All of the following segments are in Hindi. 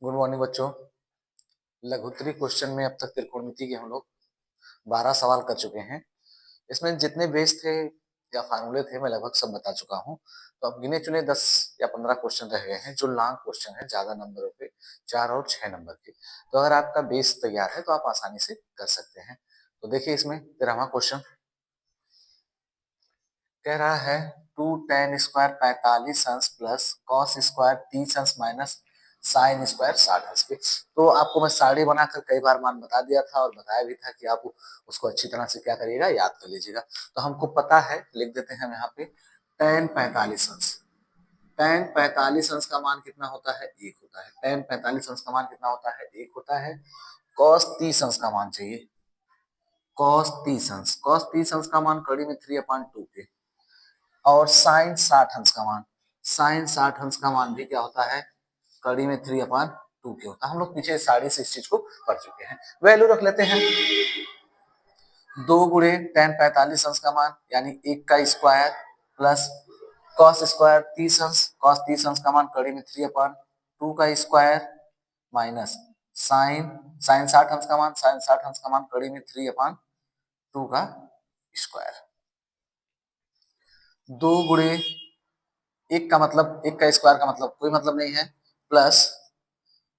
गुड मॉर्निंग बच्चों। लघुत्तरी क्वेश्चन में अब तक त्रिकोणमिति के हम लोग 12 सवाल कर चुके हैं। इसमें जितने बेस थे या फार्मूले थे मैं लगभग सब बता चुका हूँ। तो अब गिने चुने 10 या 15 क्वेश्चन रह गए हैं जो लॉन्ग क्वेश्चन है, ज्यादा नंबरों पे, 4 और 6 नंबर के। तो अगर आपका बेस तैयार है तो आप आसानी से कर सकते हैं। तो देखिए इसमें 13वां क्वेश्चन कह रहा है 2 tan² 45 अंश प्लस कॉस स्क्वायर 30 अंश माइनस साइन स्क्वायर 60 अंश के। तो आपको मैं साड़ी बनाकर कई बार मान बता दिया था और बताया भी था कि आप उसको अच्छी तरह से क्या करिएगा, याद कर लीजिएगा। तो हमको पता है, लिख देते हैं हम यहाँ पे tan 45 अंश। tan 45 अंश का मान कितना होता है? 1 होता है। tan 45 अंश का मान कितना होता है? 1 होता है। cos 30 अंश का मान चाहिए। cos 30 अंश, cos 30 अंश का मान कड़ी में 3/2 के। और साइन 60 अंश का मान, साइन 60 अंश का मान भी क्या होता है? कड़ी में 3/2 के होता है। हम लोग पीछे साड़ी से इस चीज को पढ़ चुके हैं। वैल्यू रख लेते हैं 2 गुणे tan 45 अंश का मान यानी 1 का स्क्वायर प्लस cos स्क्वायर 30 अंश, cos 30 अंश का मान कड़ी में 3/2 का स्क्वायर माइनस साइन साइन 60 अंश का मान, साइन 60 अंश का मान कड़ी में 3/2 का स्क्वायर। 2 गुणे 1 का मतलब, 1 का स्क्वायर का मतलब कोई मतलब नहीं है, प्लस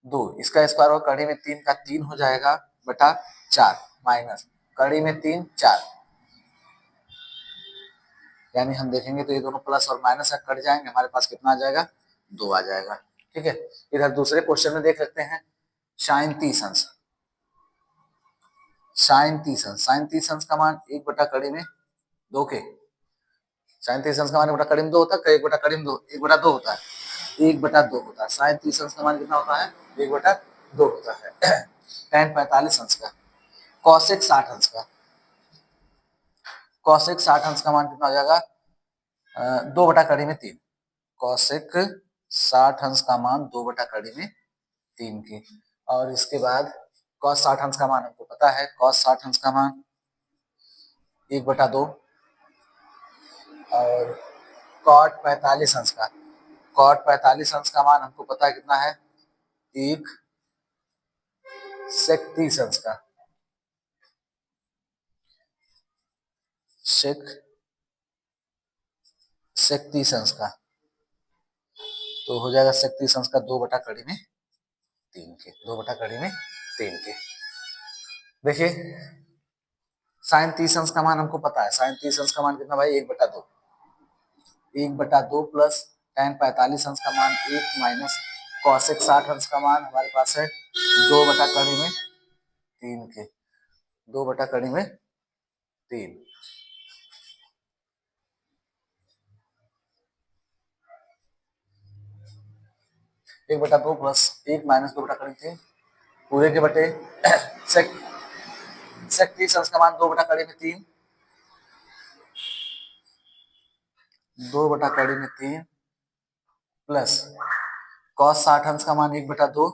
2 इसका स्क्वायर हो कड़ी में 3 का 3 हो जाएगा बटा 4 माइनस कड़ी में 3 4, यानी हम देखेंगे तो ये दोनों प्लस और माइनस का कट जाएंगे, हमारे पास कितना आ जाएगा? 2 आ जाएगा। ठीक है, इधर दूसरे क्वेश्चन में देख लेते हैं साइन 30 अंश। साइन 30 अंश, साइन 30 अंश का मान 1 बटा कड़ी में 2 के। साइन 30 अंश का मान 1 बटा कड़ी में 2 होता है, 1 बटा कड़ी में 2, 1 बटा 2 होता है, 1/2 होता है। साइन 30 अंश का मान कितना होता है? 1/2 होता है। tan 45 अंश का, कॉसेक 60 अंश का, कॉसेक 60 अंश का मान कितना हो जाएगा? 2/3। कॉसेक 60 अंश का मान 2/3 की। और इसके बाद कॉस 60 अंश का मान हमको पता है, कॉस 60 अंश का मान 1/2। और कॉट 45 अंश का, कॉट 45 अंश का मान हमको पता है कितना है? 1 सेक 30 अंश का, सेक 30 अंश का। तो हो जाएगा सेक 30 अंश का 2/3 के, 2/3 के। देखिए साइन 30 अंश का मान हमको पता है, साइन 30 अंश का मान कितना भाई? 1/2, 1/2 प्लस tan 45 अंश का मान 1 माइनस कॉसेक 60 अंश का मान हमारे पास है 2/3 के, 2/3। 1/2 प्लस 1 माइनस 2/3 पूरे के बटे सेक 30 अंश का मान 2/3, 2/3 प्लस कॉस 60 अंश का मान 1/2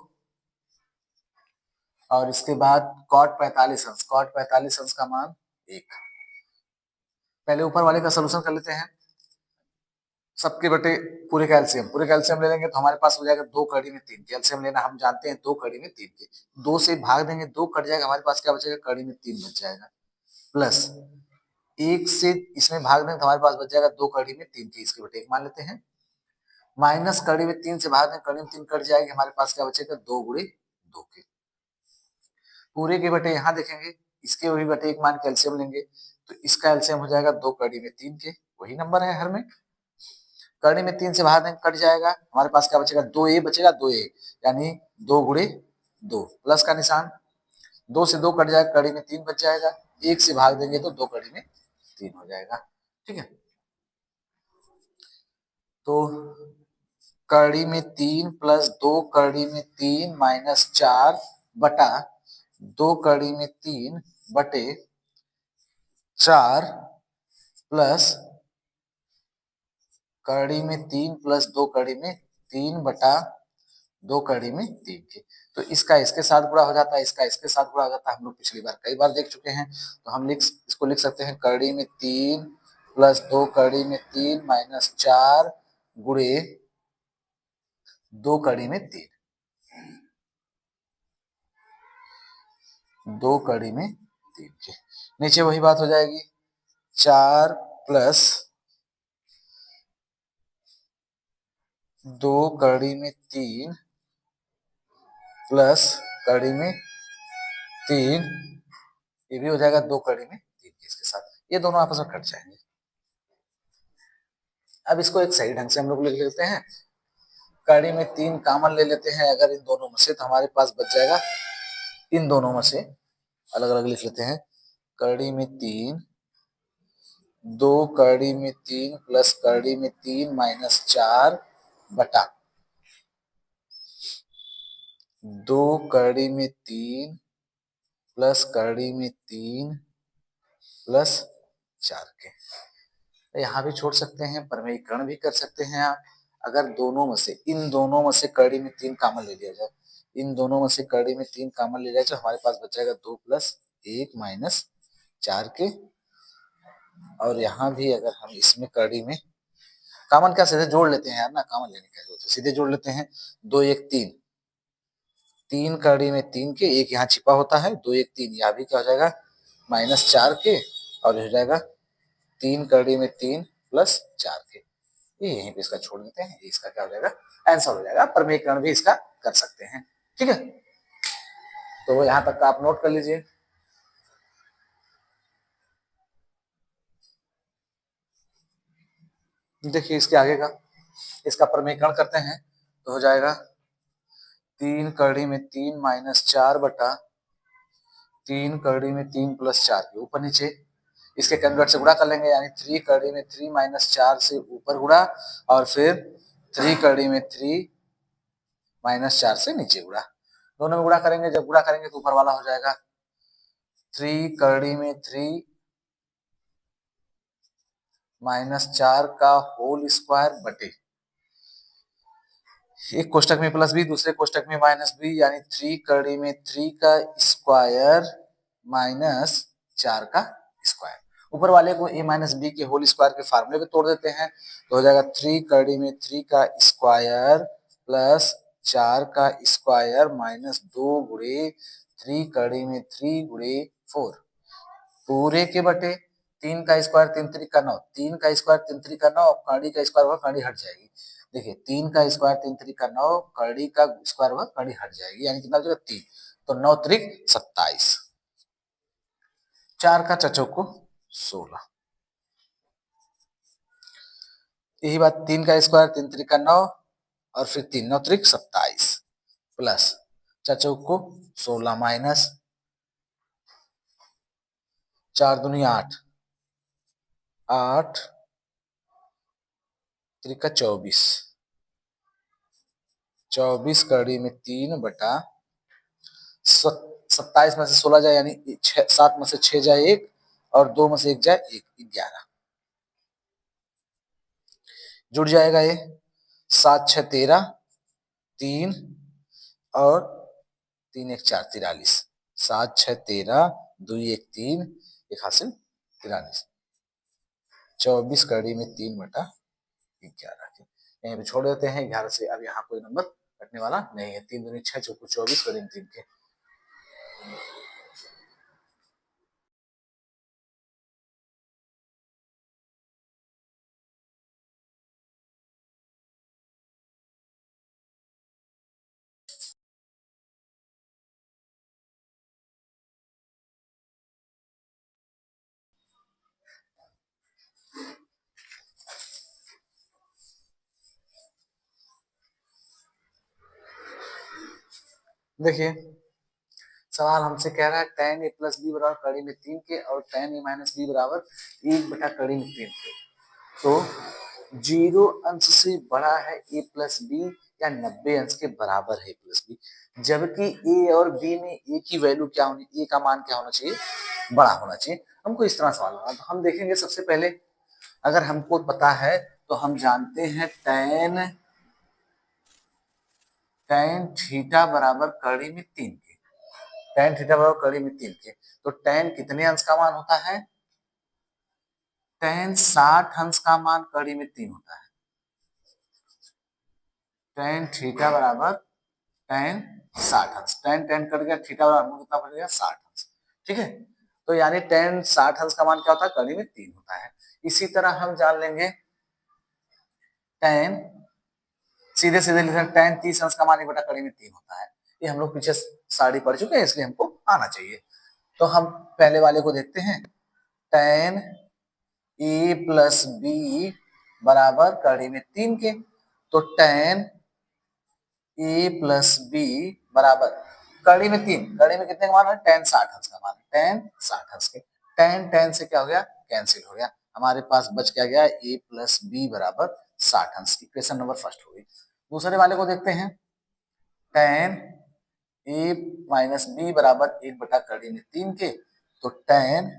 और इसके बाद कॉट 45 अंश, कॉट 45 अंश का मान 1। पहले ऊपर वाले का सलूशन कर लेते हैं, सबके बटे पूरे का एलसीएम, पूरे का एलसीएम ले लेंगे तो हमारे पास हो जाएगा 2 कड़ी में 3 के। एलसीएम लेना हम जानते हैं, 2 कड़ी में 3 के, 2 से भाग देंगे 2 कट जाएगा, हमारे पास क्या बचेगा? कड़ी में 3 बच जाएगा, प्लस 1 से इसमें भाग देंगे तो हमारे पास बच जाएगा 2 कड़ी में 3 के, इसके बटे 1 मान लेते हैं, माइनस कड़ी में 3 से भाग देंगे, कड़ी में 3 कट जाएगी, हमारे पास क्या बचेगा? 2 गुणे 2 के। पूरे के बटे यहाँ देखेंगे, इसके वही बटे 1 मान के एलसीएम लेंगे तो इसका एलसीएम हो जाएगा 2 कड़ी में 3 के, वही नंबर है हर में। कड़ी में 3 से भाग देंगे कट जाएगा, हमारे पास क्या बचेगा? 2a बचेगा, 2a यानी 2 गुणे 2 प्लस का निशान, 2 से 2 कट जाएगा, कड़ी में 3 बच जाएगा, 1 से भाग देंगे तो 2 कड़ी में 3 हो जाएगा। ठीक है, तो कड़ी में 3 प्लस 2 कड़ी में 3 माइनस 4 बटा 2 कड़ी में 3 बटे 4 प्लस कड़ी में 3 प्लस 2 कड़ी में 3 बटा 2 कड़ी में 3 के। तो इसका इसके साथ गुणा हो जाता है, इसका इसके साथ गुणा हो जाता है, हम लोग पिछली बार कई बार देख चुके हैं। तो हम इसको लिख सकते हैं कड़ी में 3 प्लस 2 कड़ी में 3 माइनस 4 गुणे 2 कड़ी में 3। 2 कड़ी में 3 के। नीचे वही बात हो जाएगी, 4 प्लस 2 कड़ी में 3 प्लस कड़ी में 3, ये भी हो जाएगा 2 कड़ी में 3 के इसके साथ, ये दोनों आपस में कट जाएंगे। अब इसको एक सही ढंग से हम लोग लिख लेते हैं, कड़ी में 3 कॉमन ले लेते हैं अगर इन दोनों में से, तो हमारे पास बच जाएगा इन दोनों में से, अलग अलग लिख लेते हैं, कड़ी में 3, 2 कड़ी में 3 प्लस कड़ी में 3 माइनस 4 बटा 2 कड़ी में 3 प्लस कड़ी में 3 प्लस 4 के। यहाँ भी छोड़ सकते हैं, परमेयीकरण भी कर सकते हैं आप। अगर दोनों में से, इन दोनों में से कड़ी में 3 कॉमन ले लिया जाए, इन दोनों में से कड़ी में 3 कॉमन ले लिया जाए, तो हमारे पास बच जाएगा 2 प्लस 1 माइनस 4 के। और यहाँ भी अगर हम इसमें कड़ी में कॉमन क्या सीधे जोड़ लेते हैं यार ना, कॉमन लेने की जरूरत है, सीधे जोड़ लेते हैं, 2 1 3, 3 कड़ी में 3 के, एक यहाँ छिपा होता है, 2 1 3, यहाँ भी क्या हो जाएगा माइनस 4 के, और हो जाएगा 3 कड़ी में 3 प्लस 4 के। ये यहीं पे इसका छोड़ देते हैं, इसका क्या हो जाएगा आंसर हो जाएगा। परमेयीकरण भी इसका कर सकते हैं, ठीक है। तो यहाँ तक का आप नोट कर लीजिए। देखिए इसके आगे का, इसका परमेयीकरण करते हैं तो हो जाएगा 3 कड़ी में 3 माइनस 4 बटा 3 कड़ी में 3 प्लस 4 के ऊपर नीचे, इसके कन्वर्ट से गुणा कर लेंगे, यानी 3 कड़ी में 3 माइनस 4 से ऊपर गुणा, और फिर 3 कड़ी में 3 माइनस 4 से नीचे गुणा, दोनों में गुणा करेंगे, जब गुणा करेंगे तो ऊपर वाला हो जाएगा 3 कड़ी में 3 माइनस 4 का होल स्क्वायर बटे, एक कोष्टक में प्लस बी, दूसरे कोष्टक में माइनस बी, यानी 3 कड़ी में 3 का स्क्वायर माइनस 4 का स्क्वायर। ऊपर वाले को ए माइनस बी के होल स्क्वायर के फार्मूले पे तोड़ देते हैं, तो हो जाएगा 3 कड़ी में 3 का स्क्वायर प्लस 4 का स्क्वायर माइनस 2 गुणे 3 कड़ी में 3 गुणे 4 पूरे के बटे 3 का स्क्वायर 3 3 का 9, 3 का स्क्वायर 3 3 का 9, कड़ी का स्क्वायर होगा, कड़ी हट जाएगी। देखिए 3 का स्क्वायर 3 3 का 9, कड़ी का स्क्वायर होगा, कड़ी हट जाएगी, यानी कितना हो जाएगा 3, तो 9 त्रिक 27, 4 का चचोको 16। यही बात 3 का स्क्वायर 3 3 का 9, और फिर 3 9 त्रिक 27 प्लस चचोको 16 माइनस 4 दूनी 8, 8 त्रिका 24, 24 कड़ी में 3 बटा 27 में से 16 जाए, यानी 7 में से 6 जाए 1, और 2 में से 1 जाए 1, 11 जुड़ जाएगा ये, 7 6 13, 3 और 3 1 4 43, 7 6 13, 2 1 3, 1 हासिल 43, 24 कड़ी में 3 बटा 11 के, यहीं पे छोड़ देते हैं 11 से। अब यहाँ कोई नंबर कटने वाला नहीं है, 3 दूनी 6 चौको 24 कड़ी में 3 के। देखिए सवाल हमसे कह रहा है tan a प्लस बी बराबर कड़ी में 3 के और tan a माइनस बी बराबर 1 बटा कड़ी में 3 के, तो 0 अंश से बड़ा है a प्लस बी या 90 अंश के बराबर है प्लस बी, जबकि a और b में a की वैल्यू क्या होनी, a का मान क्या होना चाहिए, बड़ा होना चाहिए। हमको इस तरह सवाल होगा, तो हम देखेंगे सबसे पहले, अगर हमको पता है तो हम जानते हैं tan थीटा बराबर कड़ी में 3 के, tan थीटा बराबर कड़ी में 3 के, तो tan कितने अंश का मान होता है, tan 60 अंश का मान कड़ी में 3 होता है, tan थीटा बराबर tan 60 अंश, tan tan कट गया, थीटा बराबर कितना बन गया 60 अंश, ठीक है। तो यानी tan 60 अंश का मान क्या होता है, कड़ी में 3 होता है। इसी तरह हम जान लेंगे tan, सीधे सीधे लिख सकते tan 30 अंश का मान 1 बटा कड़ी में 3 होता है। ये हम लोग पीछे सारी पढ़ चुके हैं, इसलिए हमको आना चाहिए। तो हम पहले वाले को देखते हैं, tan a प्लस बी बराबर कड़ी में 3 के। तो tan a प्लस बी बराबर कड़ी में 3, कड़ी में कितने का मान है, tan 60 अंश का मान है, tan 60 अंश के। tan tan से क्या हो गया, कैंसिल हो गया, हमारे पास बच क्या गया, a प्लस बी बराबर 60 अंश। इक्वेशन नंबर फर्स्ट हो गई। दूसरे वाले को देखते हैं, tan a माइनस बी बराबर 1 बटा कड़ी में 3 के। तो tan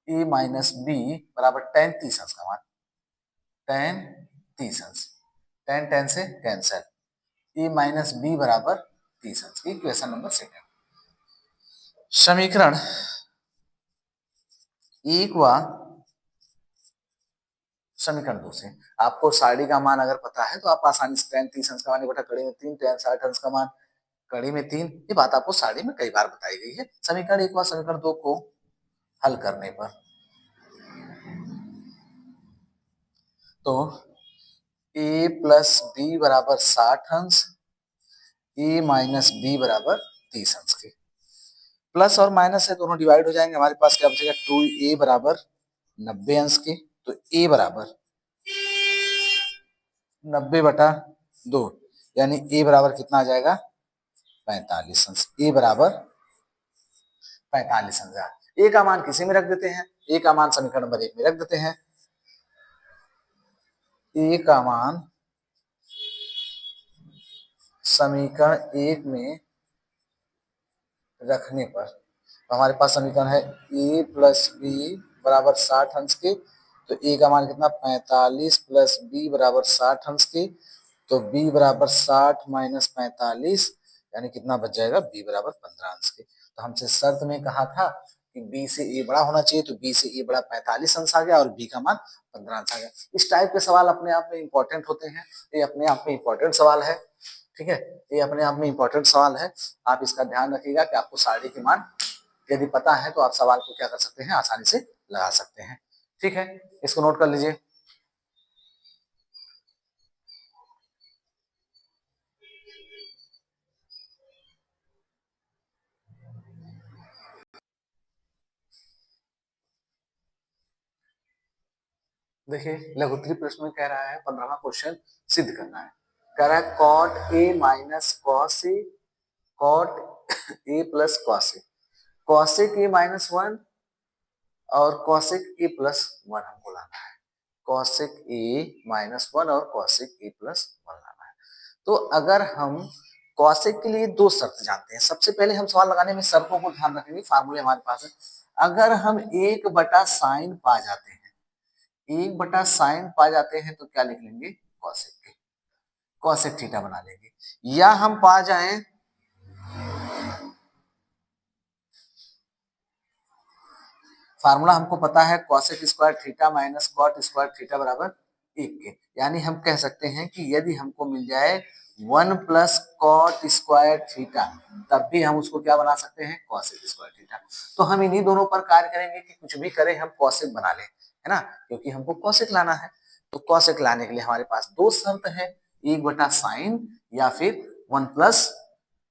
a माइनस बी बराबर tan 30 अंश का मान, tan 30 अंश, tan tan से कैंसिल, a माइनस बी बराबर 30 अंश की इक्वेशन नंबर सेकंड। समीकरण एक व समीकरण 2 से आपको साड़ी का मान अगर पता है तो आप आसानी से tan 30 अंश का मान बटा कड़ी में 3, tan 60 अंश का मान कड़ी में 3, ये बात आपको साड़ी में कई बार बताई गई है। समीकरण एक व समीकरण 2 को हल करने पर तो a प्लस बी बराबर 60 अंश, a माइनस बी बराबर 30 अंश के, प्लस और माइनस से दोनों डिवाइड हो जाएंगे, हमारे पास क्या बचेगा, 2a बराबर 90 अंश के। तो a बराबर 90 बटा 2, यानी a बराबर कितना आ जाएगा, 45 अंश। a बराबर 45 अंश। a का मान किसी में रख देते हैं, a का मान समीकरण नंबर 1 में रख देते हैं। a का मान समीकरण 1 में रखने पर तो हमारे पास समीकरण है a प्लस बी बराबर 60 अंश के। तो a का मान कितना, 45 प्लस बी बराबर 60 अंश के। तो b बराबर 60 माइनस 45, यानी कितना बच जाएगा, b बराबर 15 अंश के। तो हमसे शर्त में कहा था कि b से a बड़ा होना चाहिए, तो b से a बड़ा 45 अंश आ गया और b का मान 15 अंश आ गया। इस टाइप के सवाल अपने आप में इंपॉर्टेंट होते हैं, ये अपने आप में इंपॉर्टेंट सवाल है, ठीक है, ये अपने आप में इंपॉर्टेंट सवाल है। आप इसका ध्यान रखिएगा कि आपको सारणी की मान यदि पता है तो आप सवाल को क्या कर सकते हैं, आसानी से लगा सकते हैं। ठीक है, इसको नोट कर लीजिए। देखिए लघुत्तरी प्रश्न में कह रहा है, 15वां क्वेश्चन सिद्ध करना है। कह रहा है cot A minus cos A, cot A plus cos A, cosec A minus 1 और कॉसेक ए प्लस 1 हमको लाना है। कॉसेक ए माइनस 1 और कॉसेक ए प्लस 1 लाना है। तो अगर हम कॉसेक के लिए दो शर्त जानते हैं, सबसे पहले हम सवाल लगाने में शर्तों को ध्यान रखेंगे, फार्मूले हमारे पास है। अगर हम 1/sin पा जाते हैं, 1/sin पा जाते हैं तो क्या लिख लेंगे, कॉसेक के, कॉसेक थीटा बना लेंगे। या हम पा जाएं फार्मूला हमको पता है, cosec square theta minus cot square theta बराबर 1 के, यानी हम कह सकते हैं कि यदि हमको मिल जाए 1 प्लस कॉट स्क्वायर थीटा, तब भी हम उसको क्या बना सकते हैं, कॉसेक स्क्वायर थीटा। तो हम इन्हीं दोनों पर कार्य करेंगे कि कुछ भी करें हम कॉसेक बना लें, है ना, क्योंकि हमको कॉसेक लाना है। तो कॉसेक लाने के लिए हमारे पास दो शर्त है, 1/sin या फिर 1 प्लस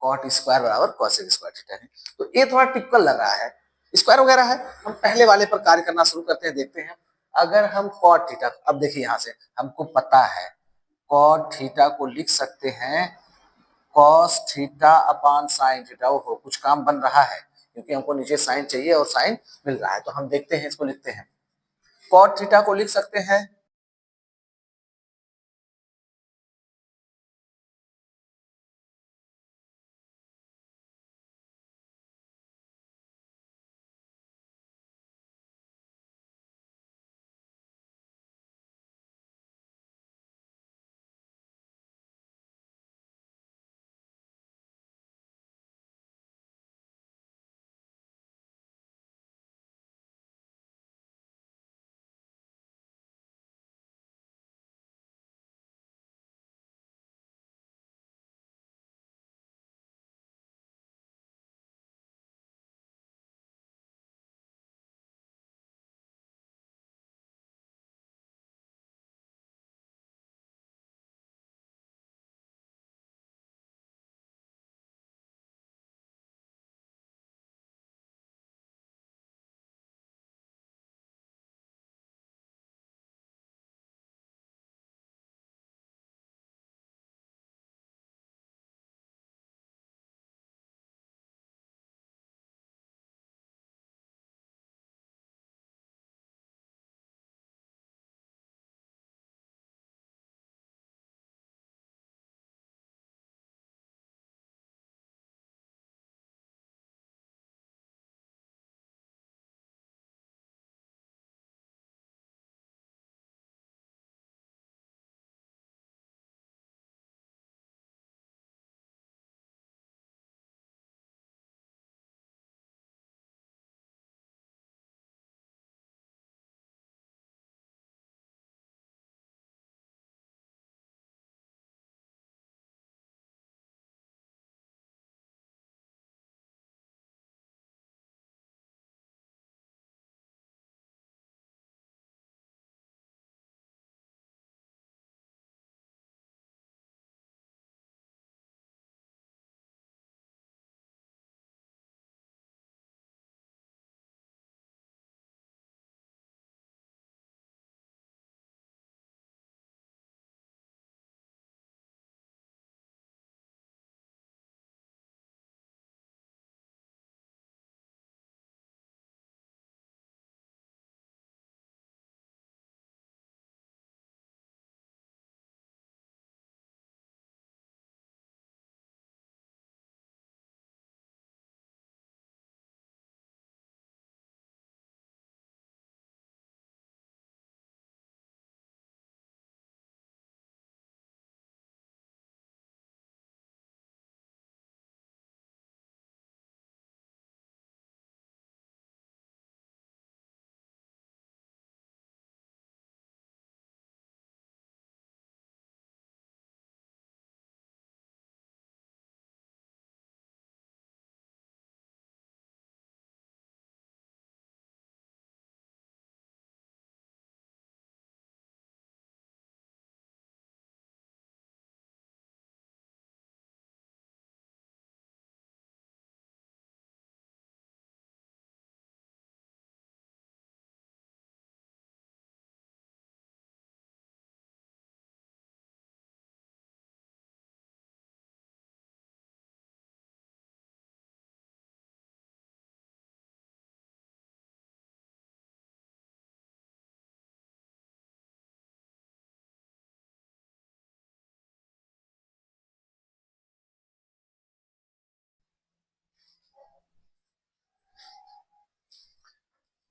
कॉट स्क्वायर बराबर कॉसेक स्क्वायर थीटा है। तो ये थोड़ा टिपिकल लग रहा है, स्क्वायर वगैरह है। हम पहले वाले पर कार्य करना शुरू करते हैं, देखते हैं। अगर हम कॉट थीटा, अब देखिए यहां से हमको पता है कॉट थीटा को लिख सकते हैं cos theta upon sine theta. ओहो, कुछ काम बन रहा है, क्योंकि हमको नीचे साइन चाहिए और साइन मिल रहा है। तो हम देखते हैं, इसको लिखते हैं, कॉट थीटा को लिख सकते हैं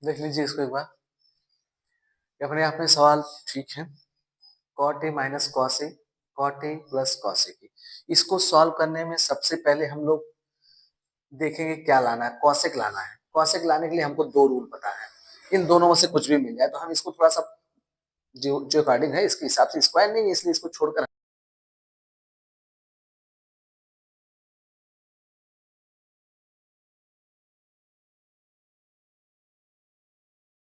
देख लीजिए इसको एक बार, अपने आप में सवाल ठीक है। Cot A minus cos A, cot A plus cos A की, इसको सॉल्व करने में सबसे पहले हम लोग देखेंगे क्या लाना है, कॉसेक लाना है। कॉसेक लाने के लिए हमको दो रूल पता है, इन दोनों में से कुछ भी मिल जाए तो हम इसको थोड़ा सा जो जो अकॉर्डिंग है इसके हिसाब से, स्क्वायर नहीं है इसलिए इसको छोड़कर